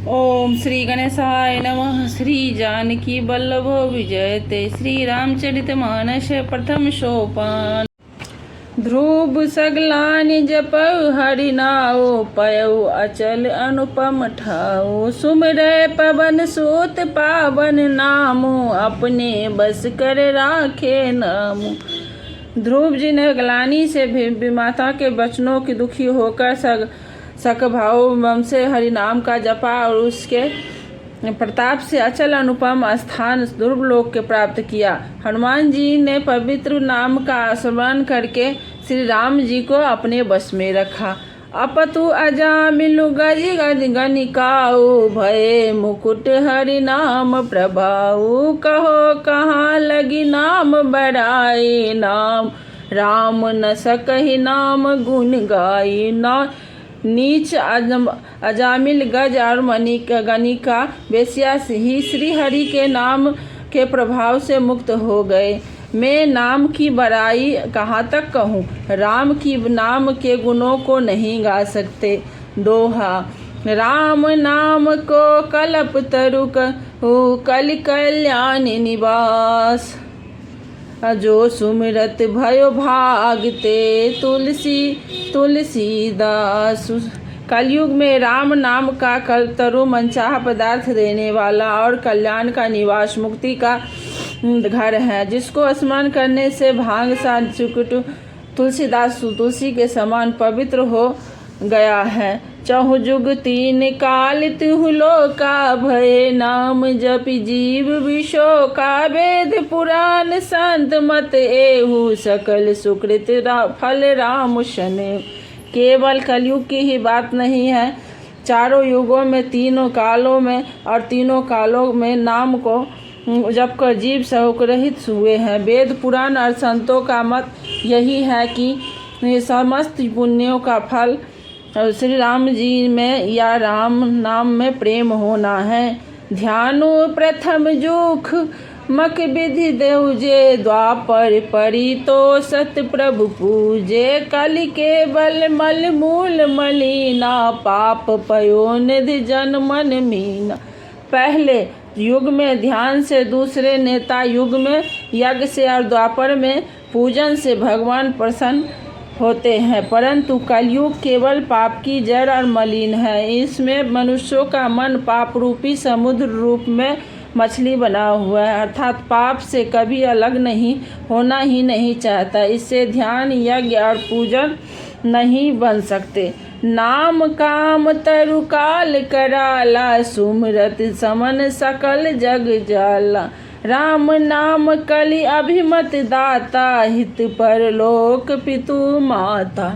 ओम श्री गणेशाय नमः। श्री जानकी वल्लभ विजयते। श्री रामचरित मानस प्रथम सोपान। ध्रुव सगलानि जपऊ हरि नाओ, पयऊ अचल अनुपम ठाओ। सुमिरै पवन सुत पावन नामो, अपने बस कर राखे नामो। ध्रुव जी ने ग्लानि से माता के वचनों की दुखी होकर सकभाव से हरिनाम का जपा और उसके प्रताप से अचल अनुपम स्थान दुर्गलोक के प्राप्त किया। हनुमान जी ने पवित्र नाम का स्मरण करके श्री राम जी को अपने बस में रखा। अपतु अजामिलु गज गज गनिकाऊ, भये मुकुट हरि नाम प्रभाऊ। कहो कहाँ लगी नाम बड़ाई, नाम राम न सकहि नाम गुण गाई। ना नीच अजामिल गज और गनिका वेश्या ही श्री हरि के नाम के प्रभाव से मुक्त हो गए। मैं नाम की बड़ाई कहाँ तक कहूँ, राम की नाम के गुणों को नहीं गा सकते। दोहा। राम नाम को कल्प तरु कलि कल्याण निवास, जो सुमिरत भयो भागते तुलसीदास। कलयुग में राम नाम का कल्पतरु मनचाहा पदार्थ देने वाला और कल्याण का निवास मुक्ति का घर है, जिसको स्मरण करने से भांग सा तुलसीदास तुलसी के समान पवित्र हो गया है। चहु जुग तीन काल तिहु लोका, भय नाम जपि जीव विशोका। वेद पुराण संत मत एहु, सकल सुकृत फल राम शने। केवल कलयुग की ही बात नहीं है, चारों युगों में तीनों कालों में और तीनों कालों में नाम को जब कर जीव शोकरहित हुए हैं। वेद पुराण और संतों का मत यही है कि समस्त पुण्यों का फल श्री राम जी में या राम नाम में प्रेम होना है। ध्यानो प्रथम जुख मक विधि देउजे, द्वापर परी तो सत प्रभु पूजे। कलि केवल मल मूल मलिना, पाप पयो निधि जन मन मीना। पहले युग में ध्यान से, दूसरे नेता युग में यज्ञ से और द्वापर में पूजन से भगवान प्रसन्न होते हैं, परंतु कलयुग केवल पाप की जड़ और मलिन है। इसमें मनुष्यों का मन पाप रूपी समुद्र रूप में मछली बना हुआ है, अर्थात पाप से कभी अलग नहीं होना ही नहीं चाहता। इससे ध्यान यज्ञ और पूजन नहीं बन सकते। नाम काम तरु काल कराला, सुमरत समन सकल जग जाला। राम नाम कलि अभिमत दाता, हित परलोक पितु माता।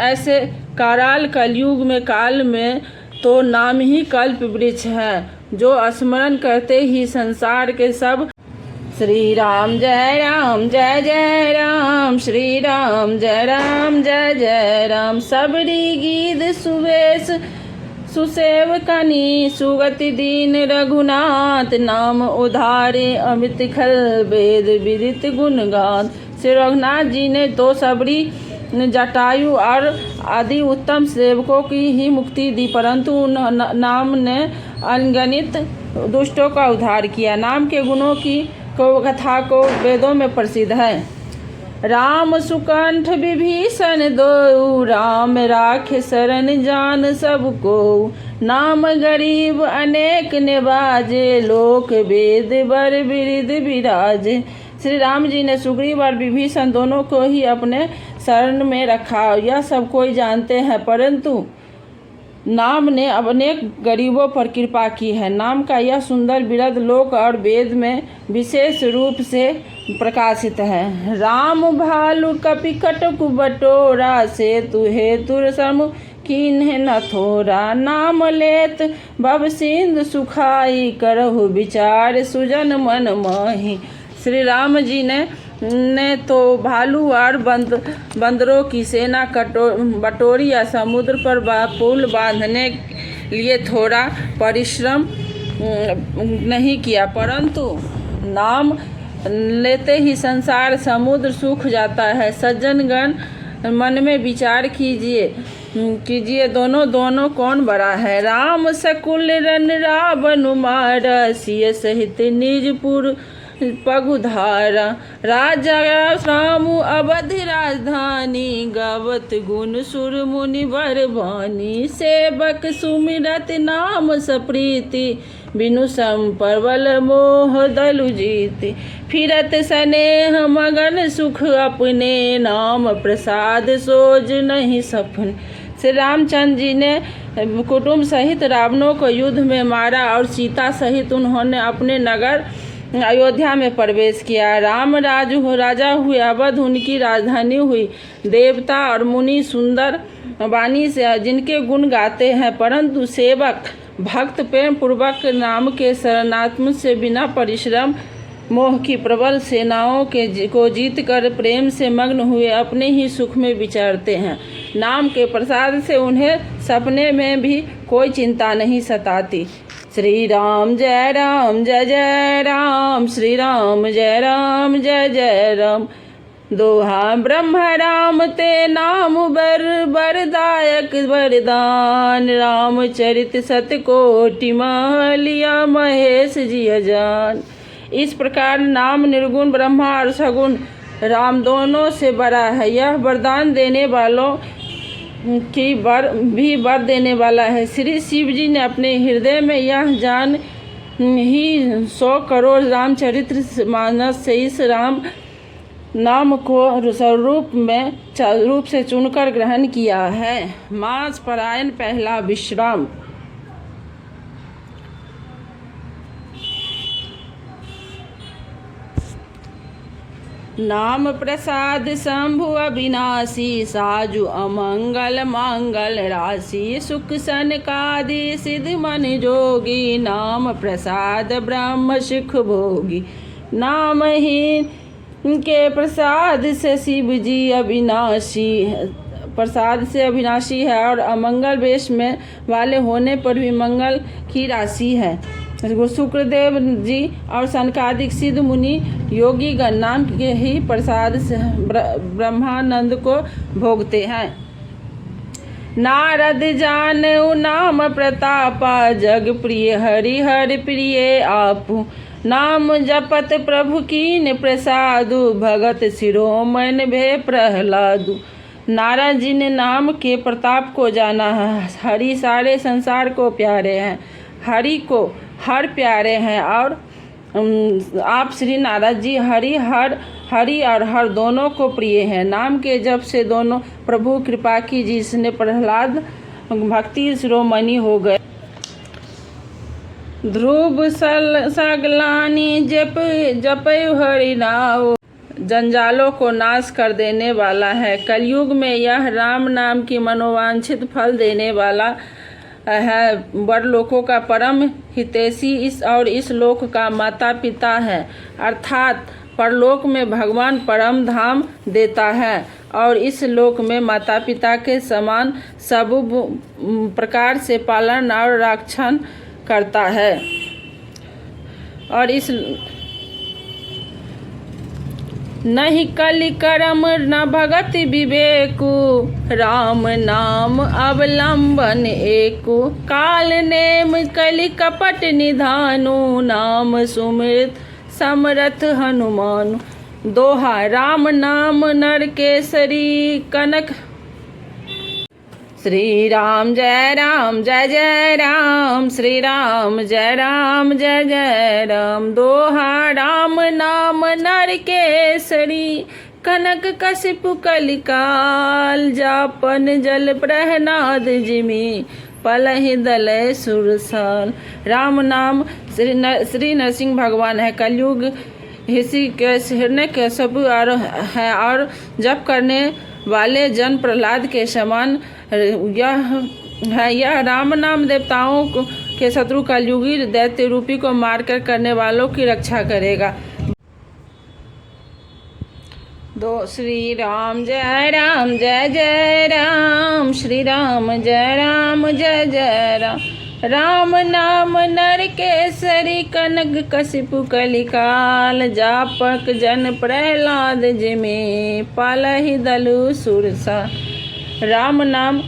ऐसे कराल कलयुग में काल में तो नाम ही कल्प वृक्ष है, जो स्मरण करते ही संसार के सब श्री राम जय जय राम, श्री राम जय जय राम। सबरी गीत सुवेश सुसेवकनी, सुगति दीन रघुनाथ। नाम उधारे अमित खल, वेद विदित गुणगान। श्री रघुनाथ जी ने तो सबरी जटायु और आदि उत्तम सेवकों की ही मुक्ति दी, परंतु नाम ने अनगिनत दुष्टों का उद्धार किया। नाम के गुणों की कथा को वेदों में प्रसिद्ध है। राम सुकंठ विभीषण दो, राम राखे शरण जान सबको। नाम गरीब अनेक निवाजे, लोक वेद बर बिरिद विराजे। श्री राम जी ने सुग्रीव और विभीषण दोनों को ही अपने शरण में रखा, यह सब कोई जानते हैं, परंतु नाम ने अनेक गरीबों पर कृपा की है। नाम का यह सुंदर बिरद लोक और वेद में विशेष रूप से प्रकाशित है। राम भालु कपि कटकु बटोरा, से तुहे तुर सम कीन्ह न थोरा। नाम लेत भव सिंधु सुखाई, करहु विचार सुजन मन माही। श्री राम जी ने तो भालू और बंदरों की सेना बटोरी या समुद्र पर पुल बांधने लिए थोड़ा परिश्रम नहीं किया, परंतु नाम लेते ही संसार समुद्र सूख जाता है। सज्जनगण मन में विचार कीजिए दोनों कौन बड़ा है। राम सकुल रन रावण मारा, सिय सहित निजपुर पगुधारा। राजा राम अवध राजधानी, गावत गुण सुर मुनि वर भानी। सेवक सुमिरत नाम सप्रीति, बिनु संपरवल मोह दलु जीति। फिरत स्नेह मगन सुख अपने, नाम प्रसाद सोज नहीं सपने। श्री रामचंद्र जी ने कुटुंब सहित रावणों को युद्ध में मारा और सीता सहित उन्होंने अपने नगर अयोध्या में प्रवेश किया। राम राजा हुए, अवध उनकी राजधानी हुई। देवता और मुनि सुंदर वाणी से जिनके गुण गाते हैं, परंतु सेवक भक्त प्रेम पूर्वक नाम के शरणात्म से बिना परिश्रम मोह की प्रबल सेनाओं को जीत कर प्रेम से मग्न हुए अपने ही सुख में विचरते हैं। नाम के प्रसाद से उन्हें सपने में भी कोई चिंता नहीं सताती। श्री राम जय राम, श्री राम जय जय राम। दोहा ब्रह्म राम ते नाम बरदायक वरदान। रामचरित सतकोटि लिया महेश जी अजान। इस प्रकार नाम निर्गुण ब्रह्मा और सगुण राम दोनों से बड़ा है। यह वरदान देने वालों की वर देने वाला है। श्री शिव जी ने अपने हृदय में यह जान ही 100 करोड़ रामचरित्र मानस से इस राम नाम को स्वरूप से चुनकर ग्रहण किया है। मास परायण पहला विश्राम। नाम प्रसाद शंभु अविनाशी, साजु अमंगल मंगल राशि। सुख सनकादि सिद्ध मन जोगी, नाम प्रसाद ब्रह्म सुख भोगी। नाम ही के प्रसाद से शिव जी प्रसाद से अविनाशी है और अमंगल वेश में वाले होने पर भी मंगल की राशि है। शुक्रदेव जी और सनकादिक सिद्ध मुनि योगी गण नाम के ही प्रसाद से ब्रह्मानंद को भोगते हैं। नारद जानेउ नाम प्रतापा, जग प्रिय हरि हरि प्रिय आपू। नाम जपत प्रभु कीन प्रसादु, भगत शिरोमणि भे प्रहलादु। नारद जी ने नाम के प्रताप को जाना है। हरि सारे संसार को प्यारे हैं, हरि को हर प्यारे हैं और आप श्री नारद जी हरि और हर दोनों को प्रिय हैं। नाम के जप से दोनों प्रभु कृपा की, जिसने प्रहलाद भक्ति शिरोमणि हो गए। ध्रुव सगलानी जपयु हरि नाम, जंजालों को नाश कर देने वाला है। कलयुग में यह राम नाम की मनोवांछित फल देने वाला है। बड़ लोकों का परम हितैषी इस लोक का माता पिता है, अर्थात परलोक में भगवान परम धाम देता है और इस लोक में माता पिता के समान सब प्रकार से पालन और रक्षण करता है। और इस नहीं कलि करम न भगत विवेकु, राम नाम अवलंबन एकु। काल नेम कलि कपट निधानु, नाम सुमित समरथ हनुमान। दोहा राम नाम नर केसरी कनक। श्री राम जय जय राम, श्री राम जय जय राम। दोहा राम नाम नर केसरी, कनक कशिपु कलिकाल। जापन जल प्रहनाद जिमि, पलहि दलय सुरसाल। राम नाम श्री नरसिंह भगवान है। कलयुग हिरण्यकशिपु है और जप करने वाले जन प्रहलाद के समान यह राम नाम देवताओं के शत्रु कलयुगी दैत्य रूपी को मारकर करने वालों की रक्षा करेगा। श्री राम जय जय राम, श्री राम जय जय राम। राम नाम नरकेसरी कनक कशिपु कलिकाल जापक जन प्रहलाद जिमे पालहि दलु सुरसा। राम नाम।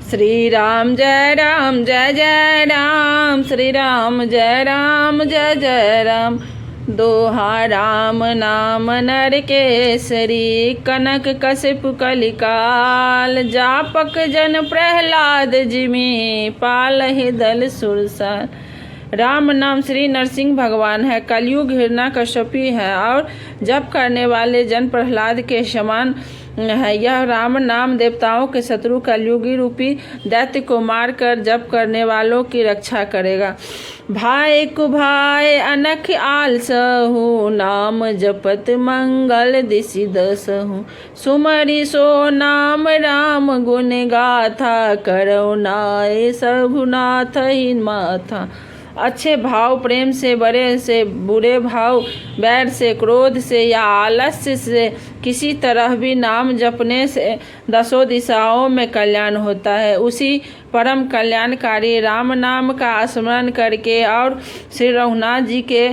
श्री राम जय राम जय जय राम, श्री राम जय राम जय जय राम। दोहा राम नाम नरकेसरी कनक कशिपु कलिकाल जापक जन प्रहलाद जिमे पालहि दल सुरसाल। राम नाम श्री नरसिंह भगवान है, कलयुग हिरण्यकश्यपी है और जप करने वाले जन प्रहलाद के समान है। यह राम नाम देवताओं के शत्रु कलयुगी रूपी दैत्य को मारकर जप करने वालों की रक्षा करेगा। भाई कुभाई अनख आलसहु नाम जपत मंगल दिशि दसहु। सुमरि सो नाम राम गुण गाथा करौ नाय सबुनाथ ही माथा। अच्छे भाव प्रेम से, बड़े से बुरे भाव, बैर से, क्रोध से या आलस्य से किसी तरह भी नाम जपने से 10 दिशाओं में कल्याण होता है। उसी परम कल्याणकारी राम नाम का स्मरण करके और श्री रघुनाथ जी के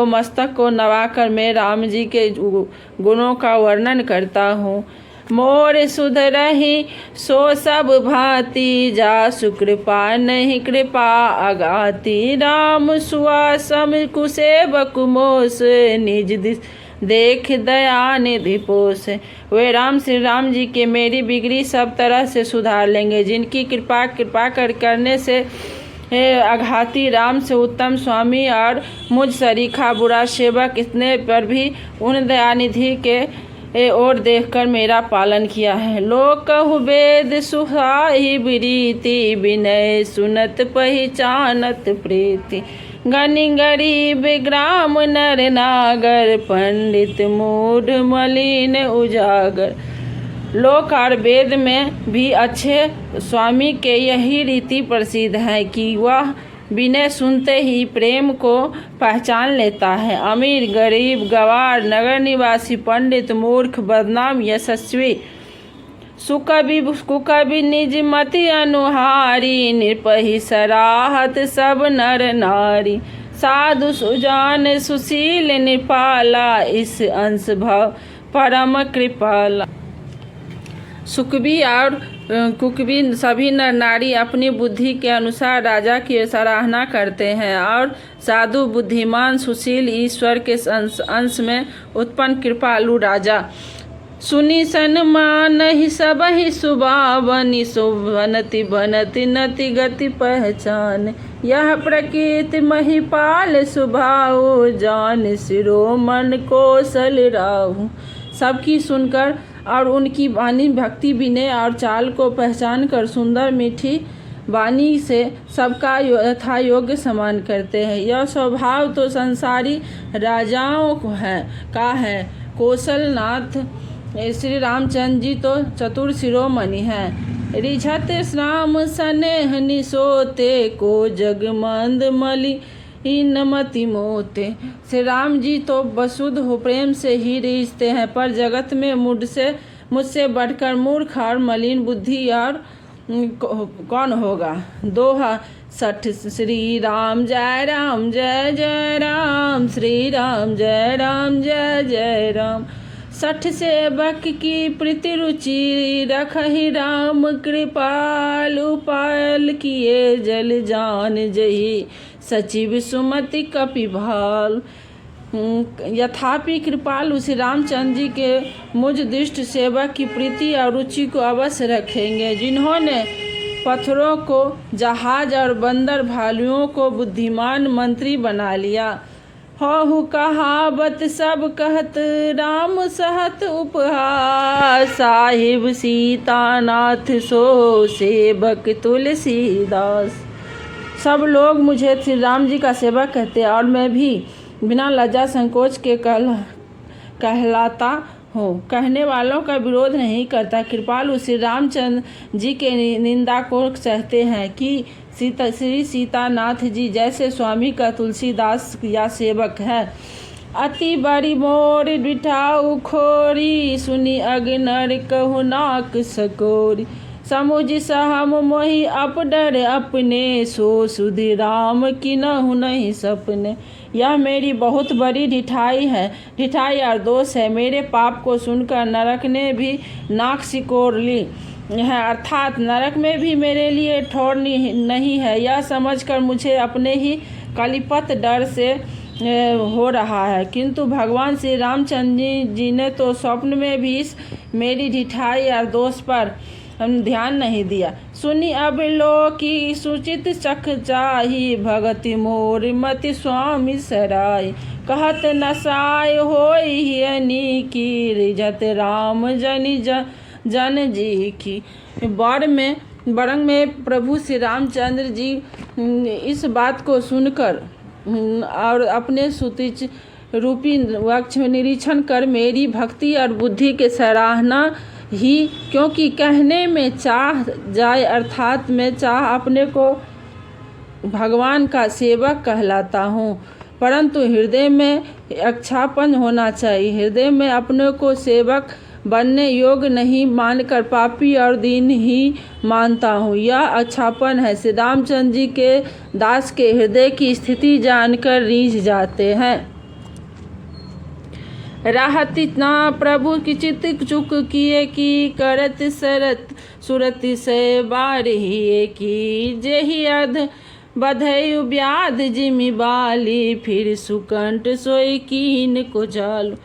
मस्तक को नवाकर मैं राम जी के गुणों का वर्णन करता हूँ। मोर सुधरहि सो सब भांति जासु कृपा नहीं कृपा अगाति। राम सुआसम कुसेबक मोस निज देख दया निधि पोस। वे राम श्री राम जी के मेरी बिगड़ी सब तरह से सुधार लेंगे, जिनकी कृपा करने से अघाती राम से उत्तम स्वामी और मुझ सरीखा बुरा सेवक इतने पर भी उन दयानिधि के और देखकर मेरा पालन किया है। लोक कहु वेद सुहाई रीति विनय सुनत पहचानत प्रीति। गनि गरीब ग्राम नर नागर पंडित मूढ़ मलिन उजागर। लोक और वेद में भी अच्छे स्वामी के यही रीति प्रसिद्ध है कि वह विनय सुनते ही प्रेम को पहचान लेता है। अमीर गरीब गवार नगर निवासी पंडित मूर्ख बदनाम यशस्वी सुकवि कुकवि निज मति अनुहारी। निर्पहि सराहत सब नर नारी। साधु सुजान सुशील निपाला इस अंश भाव परम कृपाला। सुकवि और कुकवि सभी नर नारी अपनी बुद्धि के अनुसार राजा की सराहना करते हैं और साधु बुद्धिमान सुशील ईश्वर के अंश में उत्पन्न कृपालु राजा। सुनी सन्मान ही सब ही सुबावनी सुबनति बनति नति गति पहचान। यह प्रकृति महिपाल सुभाव जान सिरो मन कौशल राहु। सबकी सुनकर और उनकी वाणी भक्ति विनय और चाल को पहचान कर सुंदर मीठी वाणी से सबका यथा योग्य सम्मान करते हैं। यह स्वभाव तो संसारी राजाओं को है। कौशलनाथ श्री रामचंद्र जी तो चतुर शिरोमणि हैं। रिझत राम स्नेह निसोते को जगमंद मलि नमति मोते। श्री राम जी तो बसुध हो प्रेम से ही रिझते हैं, पर जगत में मुझसे बढ़कर मूर्ख और मलिन बुद्धि और कौन होगा। दोहा सठ। श्री राम जय जय राम, श्री राम जय जय राम। सठ सेवक की प्रीति रुचि रखहि राम कृपाल। उपाल किए जल जान जही सचिव सुमति कपिभाल। यथापि कृपालु श्री रामचंद्र जी के मुझ दुष्ट सेवक की प्रीति और रुचि को अवश्य रखेंगे, जिन्होंने पत्थरों को जहाज और बंदर भालुओं को बुद्धिमान मंत्री बना लिया। हहु कहावत सब कहत राम सहत उपहार। साहिब सीतानाथ सो सेवक तुलसीदास। सब लोग मुझे श्री राम जी का सेवक कहते हैं और मैं भी बिना लज्जा संकोच के कहलाता हूँ। कहने वालों का विरोध नहीं करता। कृपालु श्री रामचंद्र जी के निंदा को सहते हैं कि श्री सीतानाथ जी जैसे स्वामी का तुलसीदास या सेवक है। अति बड़ी मोर बिठाऊ खोरी सुनी अगनर कहु नाक सकोरी। समुझ सहम मोहि अपडर अपने, सो सुधि राम किन्हु नहीं सपने। यह मेरी बहुत बड़ी ढिठाई और दोष है। मेरे पाप को सुनकर नरक ने भी नाक सिकोड़ ली है, अर्थात नरक में भी मेरे लिए ठौर नहीं है। यह समझकर मुझे अपने ही कलिपत डर से हो रहा है। किंतु भगवान श्री रामचंद्र जी ने तो स्वप्न में भी इस मेरी ढिठाई और दोष पर ध्यान नहीं दिया। सुनी अब लो की सुचित चख चाही, भगति मोर मति स्वामी सराय। कहत नसाय होई हियनी की, रिझत राम जनि जन जी की। बरंग में प्रभु श्री रामचंद्र जी इस बात को सुनकर और अपने सुतिच रूपी वक्ष में निरीक्षण कर मेरी भक्ति और बुद्धि के सराहना ही, क्योंकि कहने में चाह जाए, अर्थात मैं चाह अपने को भगवान का सेवक कहलाता हूँ, परंतु हृदय में अक्षापन होना चाहिए। हृदय में अपने को सेवक बनने योग्य नहीं मानकर पापी और दीन ही मानता हूँ, यह अच्छापन है। श्री रामचंद्र जी के दास के हृदय की स्थिति जानकर रीझ जाते हैं। राहति ना प्रभु की चित चुक किए की, करत सरत सुरति से बारहिए की। जेहि अध बधयु ब्याध जिमि बाली, फिर सुकंठ सोई कीन को जालू।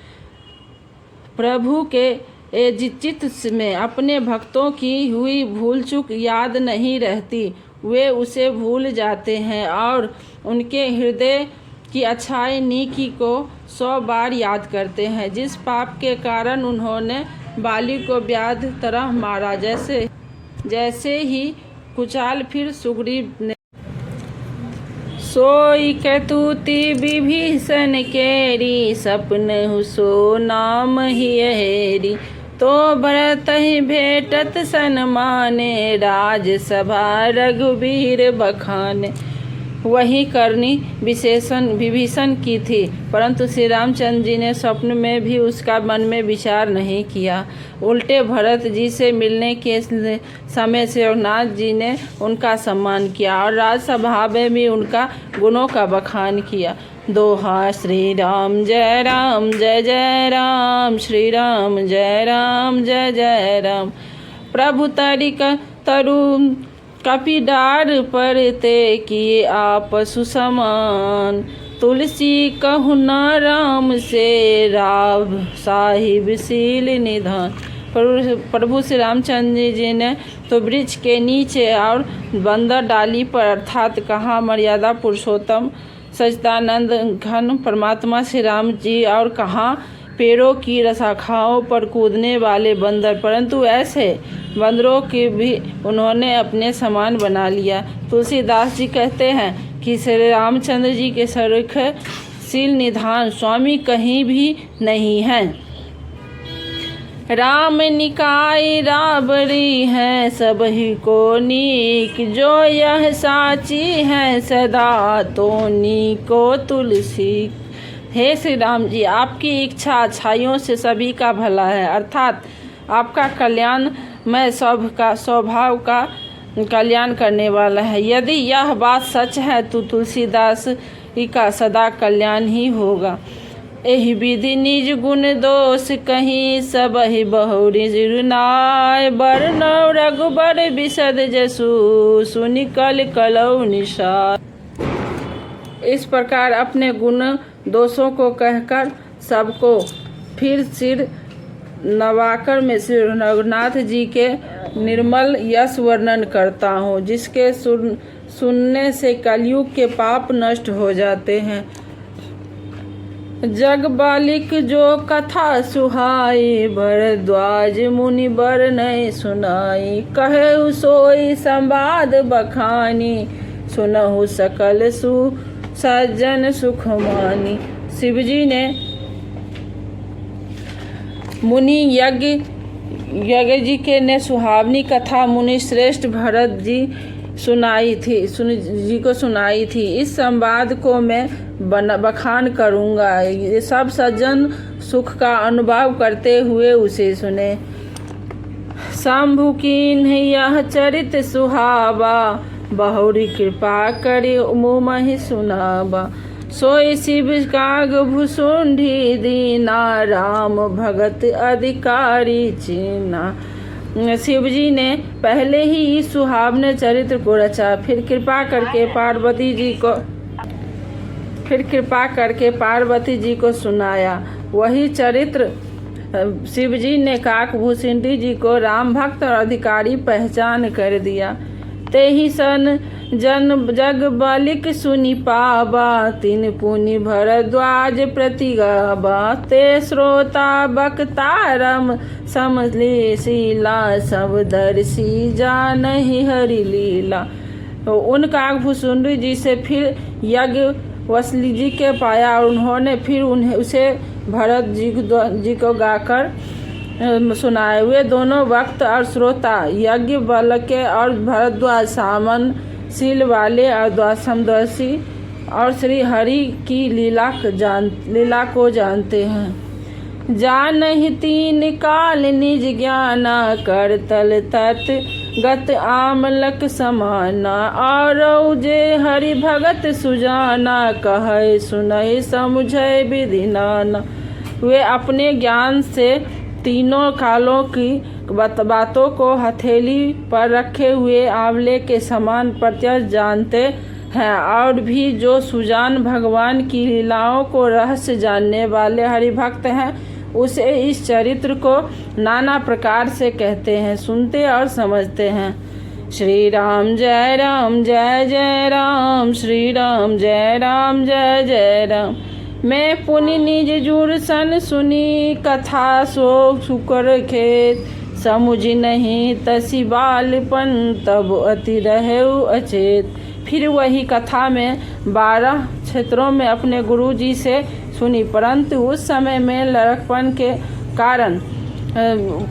प्रभु के चित्त में अपने भक्तों की हुई भूल चूक याद नहीं रहती, वे उसे भूल जाते हैं और उनके हृदय की अच्छाई नीकी को 100 बार याद करते हैं। जिस पाप के कारण उन्होंने बाली को व्याध तरह मारा, जैसे ही कुचाल फिर सुग्रीव ने सोई कतुति विभीषण केरी, सपन हुसो नाम ही हेरी। तो भरत ही भेटत सन्माने, राज सभा रघुबीर बखाने। वही करनी विभीषण की थी, परंतु श्री रामचंद्र जी ने स्वप्न में भी उसका मन में विचार नहीं किया। उल्टे भरत जी से मिलने के समय से रघुनाथ जी ने उनका सम्मान किया और राजसभा में भी उनका गुणों का बखान किया। दोहा श्री राम जय राम, श्री राम जय जय राम। प्रभु तरिक तरु कपिडार पर ते किए आपसु समान, तुलसी कहु न राम से राव साहिब सील निधान। प्रभु श्री रामचंद्र जी ने तो वृक्ष के नीचे और बंदर डाली पर, अर्थात कहाँ मर्यादा पुरुषोत्तम सच्चिदानंद घन परमात्मा श्री राम जी और कहाँ पेड़ों की शाखाओं पर कूदने वाले बंदर, परंतु ऐसे बंदरों की भी उन्होंने अपने समान बना लिया। तुलसीदास जी कहते हैं कि श्री रामचंद्र जी के सरीख शील निधान स्वामी कहीं भी नहीं हैं। राम निकाय राबरी है सबही को नीक, जो यह साची है सदा तो नीको तुलसी। हे श्री राम जी, आपकी इच्छा अच्छाइयों से सभी का भला है, अर्थात आपका कल्याण मैं स्वभाव का कल्याण करने वाला है। यदि यह बात सच है तो तुलसीदास का सदा कल्याण ही होगा। एहि विधि निज गुण दोष कहीं, सबहि बहुरी जिरुनाय। बरनौ रघुबर बिसद जसु, सुनि कल कलौ निशाय। इस प्रकार अपने गुण दोषों को कहकर सबको फिर सिर नवाकर मैं श्री रघुनाथ जी के निर्मल यश वर्णन करता हूँ, जिसके सुनने से कलयुग के पाप नष्ट हो जाते हैं। जग बालिक जो कथा सुहाई, भरद्वाज मुनि बरनय सुनाई। कहे सोई संवाद बखानी, सुनहु सकल सज्जन सुख मानी। शिवजी ने मुनि यज्ञ जी के ने सुहावनी कथा मुनि श्रेष्ठ भरत जी को सुनाई थी। इस संवाद को मैं बखान करूँगा, ये सब सज्जन सुख का अनुभव करते हुए उसे सुने। शंभु कीन्ह यह चरित सुहावा, बहुरी कृपा करे मुँह सुनावा। सोई शिव काग भुसुंडी दीना, राम भगत अधिकारी चीना। शिव जी ने पहले ही इस सुहावने चरित्र को रचा, फिर कृपा करके पार्वती जी को सुनाया। वही चरित्र शिव जी ने काकभूषुंडी जी को राम भक्त और अधिकारी पहचान कर दिया। ते ही सन जग बालिक सुनि पावा, तीन पुनि भरद्वाज प्रति गावा। ते श्रोता बक्ता रम समले शीला, सब दर्शी जानहि हरि लीला। तो उन काकभूषुंडी जी से फिर यज्ञ वसली जी के पाया और उन्होंने फिर उसे भरत जी को गाकर सुनाए। वे दोनों वक्त और श्रोता यज्ञ बल के और भरद्वाज सामन शील वाले और समदर्शी और श्री हरि की लीला को जानते हैं। जानहि तीन काल निज ज्ञाना, कर तल तत् गत आमलक समाना। और जे हरि भगत सुजाना, कहे सुनहि समुझै विधि नाना। वे अपने ज्ञान से तीनों कालों की बातों को हथेली पर रखे हुए आंवले के समान प्रत्यक्ष जानते हैं, और भी जो सुजान भगवान की लीलाओं को रहस्य जानने वाले हरिभक्त हैं, उसे इस चरित्र को नाना प्रकार से कहते हैं, सुनते और समझते हैं। श्री राम जय राम, श्री राम जय जय राम। मैं पुनि निज जुर सन सुनी, कथा सो सुकर खेत। समुझ नहीं तसी बालपन, तब अति रहउ अचेत। फिर वही कथा में 12 क्षेत्रों में अपने गुरु जी से सुनी, परंतु उस समय में लड़कपन के कारण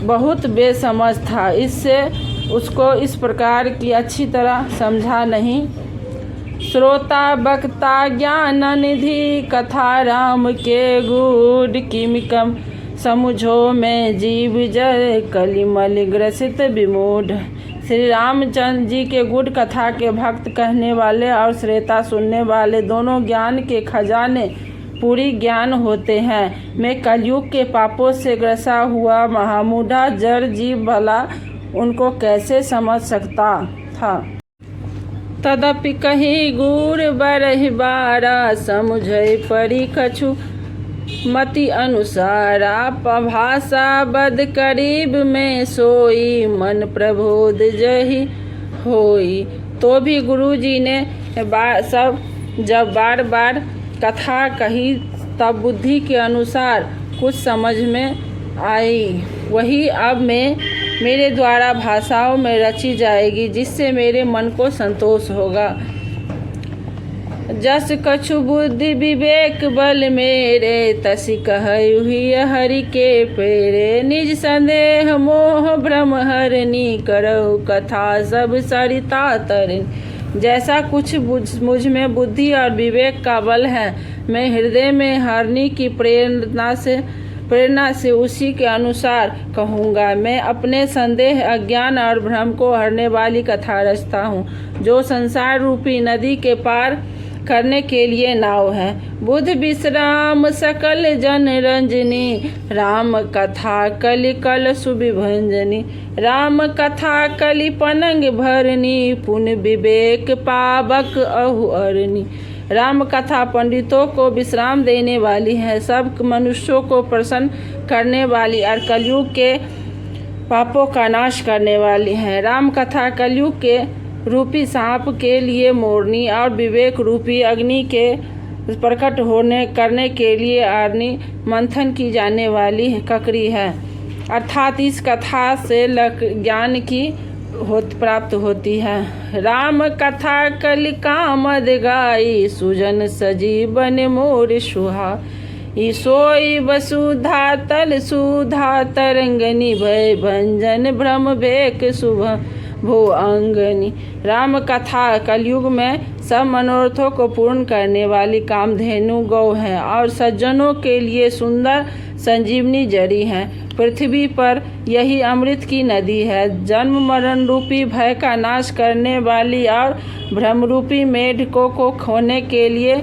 बहुत बेसमझ था, इससे उसको इस प्रकार की अच्छी तरह समझा नहीं। श्रोता बक्ता ज्ञान निधि, कथा राम के गुड किमिकम। समुझो में जीव जर, कलिमल ग्रसित विमूढ़। श्री रामचंद्र जी के गुड कथा के भक्त कहने वाले और श्रोता सुनने वाले दोनों ज्ञान के खजाने पूरी ज्ञान होते हैं। मैं कलयुग के पापों से ग्रसा हुआ महामूढ़ा जड़ जीव भला उनको कैसे समझ सकता था। तदपि कही गुर बरहि बारा, समुझै परि कछु मति अनुसारा। भाषा बद करीब में सोई, मन प्रबोध जहि होई। तो भी गुरु जी ने जब बार बार कथा कही, तब बुद्धि के अनुसार कुछ समझ में आई। वही अब मेरे द्वारा भाषाओं में रची जाएगी, जिससे मेरे मन को संतोष होगा। जस कछु बुद्धि विवेक बल मेरे, तसी कहहि हरि के पेरे। निज संदेह मोह भ्रम हरनी, करहु कथा सब सरिता तरनी। जैसा कुछ मुझ में बुद्धि और विवेक का बल है, मैं हृदय में हरनी की प्रेरणा से उसी के अनुसार कहूँगा। मैं अपने संदेह अज्ञान और भ्रम को हरने वाली कथा रचता हूँ, जो संसार रूपी नदी के पार करने के लिए नाव है। बुध विश्राम सकल जन रंजनी, राम कथा कलि कल सुविभंजनी। राम कथा कलि पनंग भरनी, पुन विवेक पावक अहु अरनी। राम कथा पंडितों को विश्राम देने वाली है, सब मनुष्यों को प्रसन्न करने वाली और कलयुग के पापों का नाश करने वाली है। राम कथा कलयुग के रूपी सांप के लिए मोरनी और विवेक रूपी अग्नि के प्रकट करने के लिए अग्नि मंथन की जाने वाली ककरी है। अर्थात इस कथा से ज्ञान की प्राप्त होती है। राम कथा कलि कामद गाई, सुजन सजीवन मोर सुहा। सोई वसुधा तल सुधा तरंग निभय, भंजन भ्रम भेक शुभ। भुअंगनी। राम कथा कलयुग में सब मनोरथों को पूर्ण करने वाली कामधेनु गौ है और सज्जनों के लिए सुंदर संजीवनी जड़ी है। पृथ्वी पर यही अमृत की नदी है, जन्म मरण रूपी भय का नाश करने वाली और भ्रमरूपी मेढकों को खोने के लिए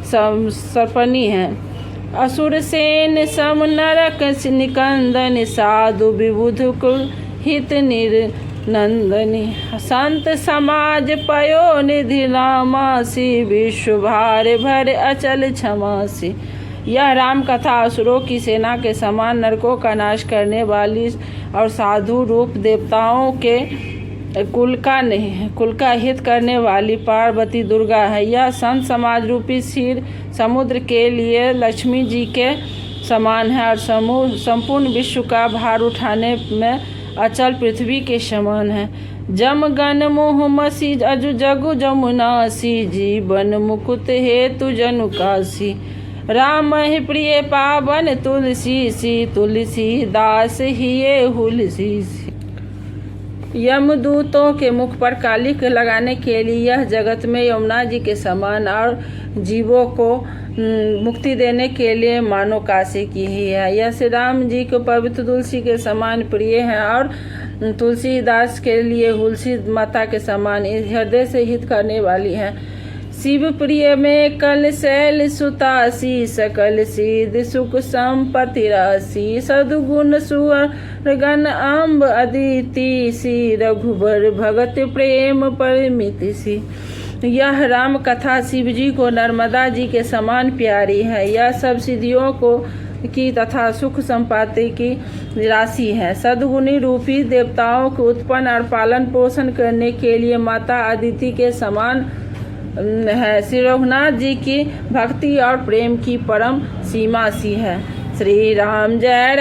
सर्पणी है। असुर सेन सम नरक निकंदन साधु विबुध कुल हित निर्नंदनी। संत समाज पयो निधि रामासी विश्व भार भर अचल क्षमासी। यह राम कथा असुरों की सेना के समान नरकों का नाश करने वाली और साधु रूप देवताओं के कुल का हित करने वाली पार्वती दुर्गा है। यह संत समाज रूपी क्षीर समुद्र के लिए लक्ष्मी जी के समान है और संपूर्ण विश्व का भार उठाने में अचल पृथ्वी के समान है। जम गण मोह मसी अजु जगु जमुनासी जीवन मुकुत हेतु जनु कासी। राम ही प्रिय पावन तुलसी सी तुलसी दास हिये हुलसी सी। यमदूतों के मुख पर कालिक लगाने के लिए यह जगत में यमुना जी के समान और जीवों को मुक्ति देने के लिए मानो काशी की ही है। यह श्री राम जी को पवित्र तुलसी के समान प्रिय है और तुलसीदास के लिए हुलसी माता के समान हृदय से हित करने वाली है। शिव प्रिय में कल शैल सुतासी सकल सिद्ध सुख संपत्ति राशि। सदगुण सुअर गण अम्ब अदिति सी रघुबर भगत प्रेम परमिति सी। यह राम कथा शिव जी को नर्मदा जी के समान प्यारी है। यह सब सिद्धियों को की तथा सुख संपत्ति की राशि है। सद्गुणी रूपी देवताओं को उत्पन्न और पालन पोषण करने के लिए माता अदिति के समान है। श्री रघुनाथ जी की भक्ति और प्रेम की परम सीमा सी है। श्री राम जय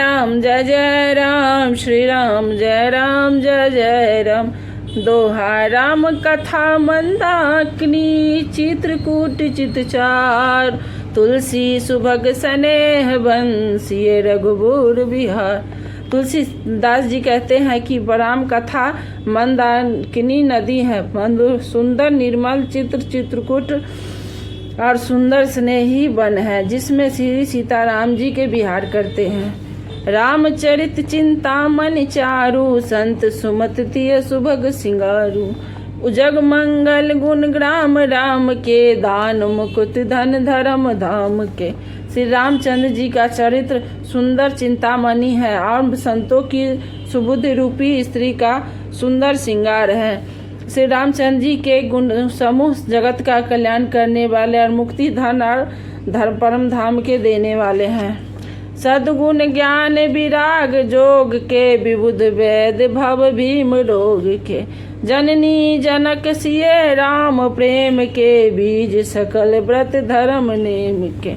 जय राम, श्री राम जय जय राम। दोहा राम कथा मंदाकिनी चित्रकूट चितचार। तुलसी सुभग स्नेह बंसी रघुबर बिहार। तुलसीदास जी कहते हैं कि राम कथा मंदाकिनी नदी है, सुंदर निर्मल चित्रकूट और सुंदर स्नेही वन है जिसमें श्री सीताराम जी के विहार करते हैं। रामचरित चिंतामणि चारु संत सुमत तिय सुभग सिंगारू। उजग मंगल गुण ग्राम राम के दान मुकुट धन धर्म धाम के। श्री रामचंद्र जी का चरित्र सुंदर चिंतामणि है और संतों की सुबुद्धि रूपी स्त्री का सुंदर श्रृंगार है। श्री रामचंद्र जी के गुण समूह जगत का कल्याण करने वाले और मुक्ति धन और परम धाम के देने वाले हैं। सद्गुण ज्ञान विराग जोग के विबुध वैद भव भीम रोग के। जननी जनक सिय राम प्रेम के बीज सकल व्रत धर्म नेम के।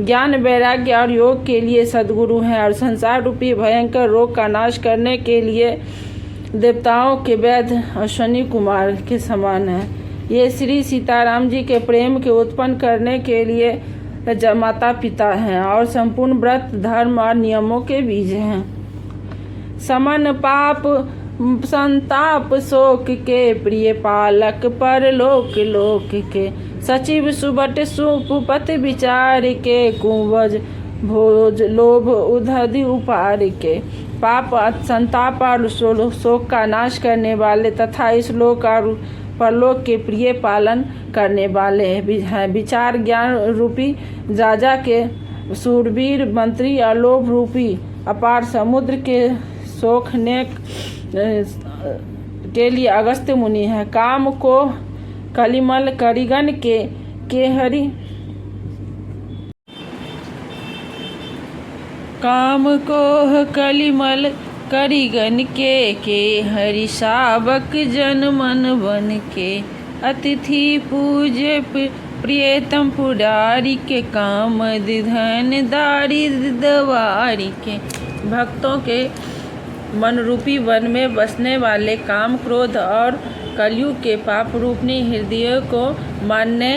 ज्ञान वैराग्य और योग के लिए सद्गुरु हैं और संसार रूपी भयंकर रोग का नाश करने के लिए देवताओं के वैद्य अश्विनी कुमार के समान है। ये श्री सीताराम जी के प्रेम के उत्पन्न करने के लिए माता पिता हैं और संपूर्ण व्रत धर्म और नियमों के बीज हैं। समन पाप संताप शोक के प्रिय पालक पर लोक के। सचिव सुबट सुपत विचार के कुंवज भोज लोभ उधधि उपार के। पाप संताप और शोक का नाश करने वाले तथा इस लोक और परलोक के प्रिय पालन करने वाले हैं। विचार ज्ञान रूपी राजा के सूरवीर मंत्री और लोभ रूपी अपार समुद्र के सोखने के लिए अगस्त्य मुनि है। काम को कलिमल करिगन के हरि काम को कलिमल करिगन के हरि शावक जन मन बन के। अतिथि पूज्य प्रियतम पुरारी के काम धन दारी दवारी के। भक्तों के मन रूपी वन में बसने वाले काम क्रोध और कलयुग के पाप रूपनी हृदय को मानने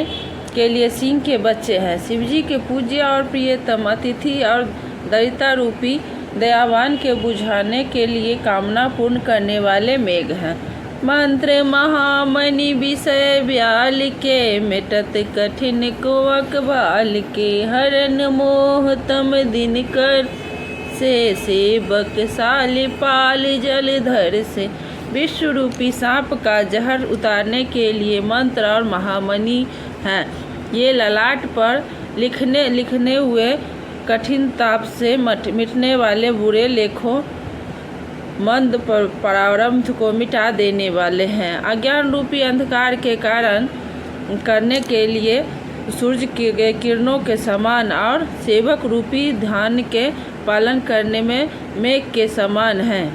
के लिए सिंह के बच्चे हैं। शिवजी के पूज्य और प्रियतम अतिथि और दरिद्रता रूपी दयावान के बुझाने के लिए कामना पूर्ण करने वाले मेघ हैं। मंत्र महामणि विषय ब्याल के, मिटत कठिन कुवक बाल के। हरन मोह तम दिन कर से, सेवक साल पाल जलधर से। विश्व रूपी सांप का जहर उतारने के लिए मंत्र और महामणि हैं। ये ललाट पर लिखने हुए कठिन ताप से मिटने वाले बुरे लेखों मंद प्रारंभ को मिटा देने वाले हैं। अज्ञान रूपी अंधकार के कारण करने के लिए सूर्य के किरणों के समान और सेवक रूपी ध्यान के पालन करने में मेघ के समान हैं।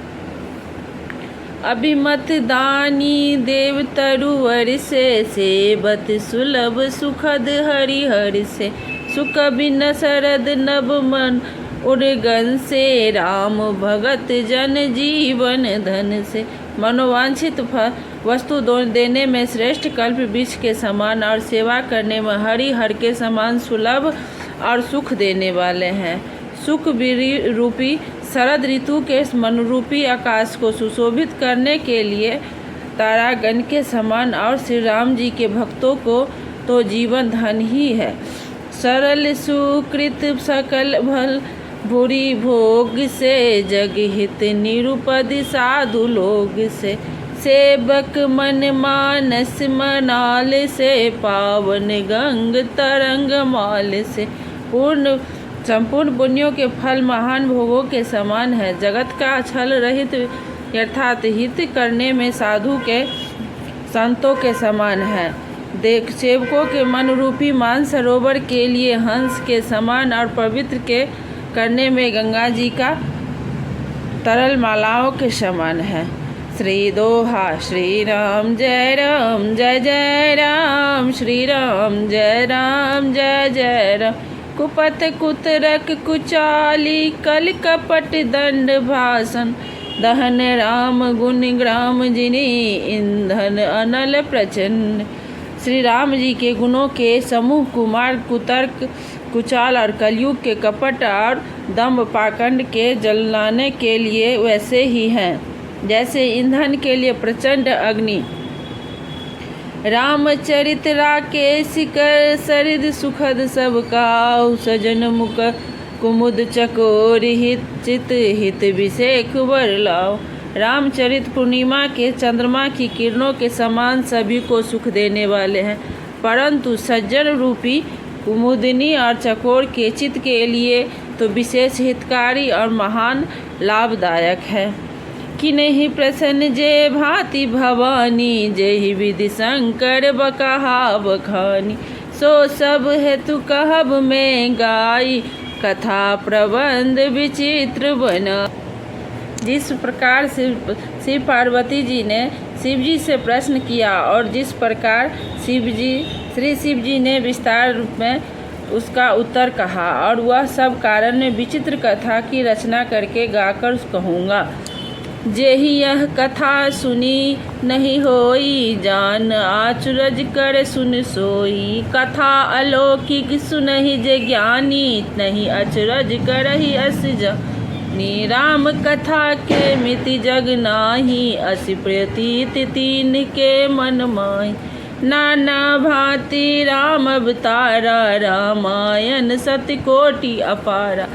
अभिमत दानी देव तरुवर से, सेवत सुलभ सुखद हरिहर से। सुख बिन शरद नभ मन उड़गन से, राम भगत जन जीवन धन से। मनोवांछित वस्तु देने में श्रेष्ठ कल्प वृक्ष के समान और सेवा करने में हरिहर के समान सुलभ और सुख देने वाले हैं। सुख रूपी शरद ऋतु के मनरूपी आकाश को सुशोभित करने के लिए तारागण के समान और श्री राम जी के भक्तों को तो जीवन धन ही है। सरल सुकृत सकल भल भूरी भोग से, जग हित निरुपद साधु लोग से। सेवक मन मानस मनाल से, पावन गंग तरंग माल से। संपूर्ण पुण्यों के फल महान भोगों के समान है। जगत का छल रहित अर्थात हित करने में साधु के संतों के समान है। सेवकों के मन रूपी मान सरोवर के लिए हंस के समान और पवित्र के करने में गंगा जी का तरल मालाओं के समान है। श्री दोहा श्री राम जय जय राम, श्री राम जय जय राम। कुपथ कुतरक कुचाली, कल कपट दंड भाषण। दहन राम गुण ग्राम जिनी, ईंधन अनल प्रचंड। श्री राम जी के गुणों के समूह कुमार कुतर्क कुचाल और कलयुग के कपट और दम्भ पाखंड के जलाने के लिए वैसे ही हैं जैसे ईंधन के लिए प्रचंड अग्नि। रामचरित राकेश कर सरिद सुखद सब काहू, सजन मुख कुमुद चकोर हित चित हित विषेक वर लाओ। रामचरित पूर्णिमा के चंद्रमा की किरणों के समान सभी को सुख देने वाले हैं, परंतु सज्जन रूपी कुमुदिनी और चकोर के चित्त के लिए तो विशेष हितकारी और महान लाभदायक है। कि नहीं प्रसन्न जय भांति भवानी, जय विधि शंकर बकहा बखानी। सो सब हेतु कहब में गाई, कथा प्रबंध विचित्र बना। जिस प्रकार शिव पार्वती जी ने शिव जी से प्रश्न किया और जिस प्रकार श्री शिव जी ने विस्तार रूप में उसका उत्तर कहा, और वह सब कारण में विचित्र कथा की रचना करके गाकर कहूँगा। जेहि यह कथा सुनी नहीं होई, जान आचरज कर सुन सोई। कथा अलौकिक सुनहि जे ज्ञानी, नहीं अचरज करहि अस जानी। राम कथा के मिति जग नाही, असि प्रतीत तीन के मन माही। नाना भांति राम अवतारा, रामायण सत्य कोटि अपारा।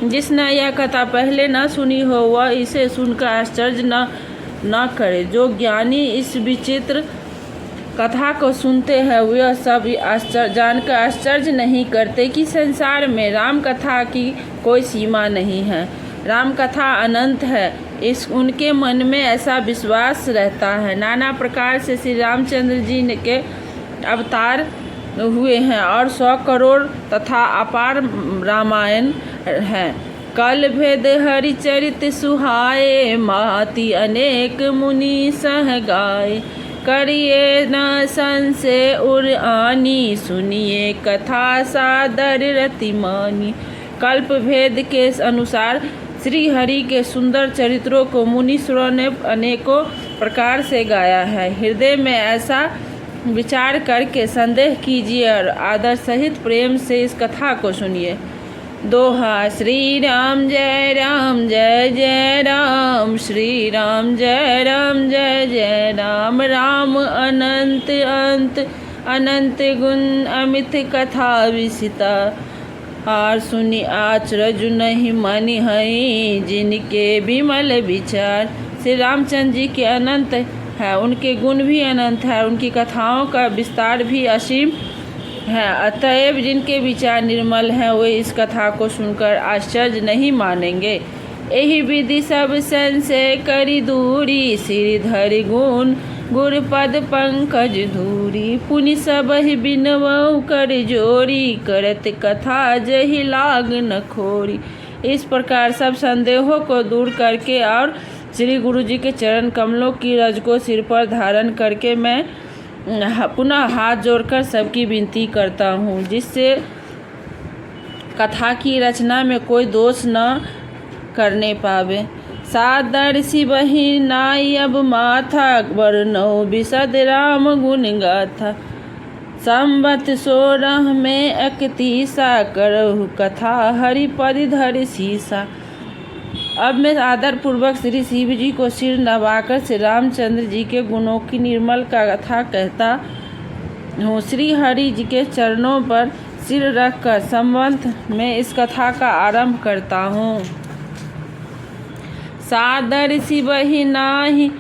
जिसने यह कथा पहले न सुनी हो वह इसे सुनकर आश्चर्य न करे। जो ज्ञानी इस विचित्र कथा को सुनते हैं वह सब जानकर आश्चर्य नहीं करते कि संसार में राम कथा की कोई सीमा नहीं है। राम कथा अनंत है, उनके मन में ऐसा विश्वास रहता है। नाना प्रकार से श्री रामचंद्र जी के अवतार हुए हैं और 100 करोड़ तथा अपार रामायण हैं। कल भेद हरिचरित सुहाए, माति अनेक मुनि सह गाए। करिए न संशय उर आनी, सुनिए कथा सादर रति मानी। कल्प भेद के अनुसार श्री हरि के सुंदर चरित्रों को मुनीश्वरों ने अनेकों प्रकार से गाया है। हृदय में ऐसा विचार करके संदेह कीजिए और आदर सहित प्रेम से इस कथा को सुनिए। दोहा श्री राम जय जय राम, श्री राम जय जय राम। राम अनंत अंत अनंत गुण अमित कथा विसिता, आर सुनि आचरज नहीं मनि हई, जिनके विमल विचार। श्री रामचंद्र जी के अनंत है, उनके गुण भी अनंत है, उनकी कथाओं का विस्तार भी असीम है। अतएव जिनके विचार निर्मल हैं वे इस कथा को सुनकर आश्चर्य नहीं मानेंगे। यही विधि सब संशय करी दूरी, सिरधरि गुण गुरुपद पंकज धूरी। पुनि सबहि बिनवउ कर जोरी, करत कथा जहि लाग न खोरी। इस प्रकार सब संदेहों को दूर करके और श्री गुरु जी के चरण कमलों की रज को सिर पर धारण करके मैं पुनः हाथ जोड़कर सबकी विनती करता हूँ, जिससे कथा की रचना में कोई दोष न करने पावे। सादर सिबहि नाई अब माथा, वर्णौ बिशद राम गुण गाथा। संवत 16 में 31 करहु कथा, हरिपद धरि सीसा। अब मैं आदर पूर्वक श्री शिव जी को सिर नवाकर श्री रामचंद्र जी के गुणों की निर्मल कथा कहता हूँ। श्री हरि जी के चरणों पर सिर रखकर संवत में इस कथा का आरंभ करता हूँ। सादर सिबहि नाहि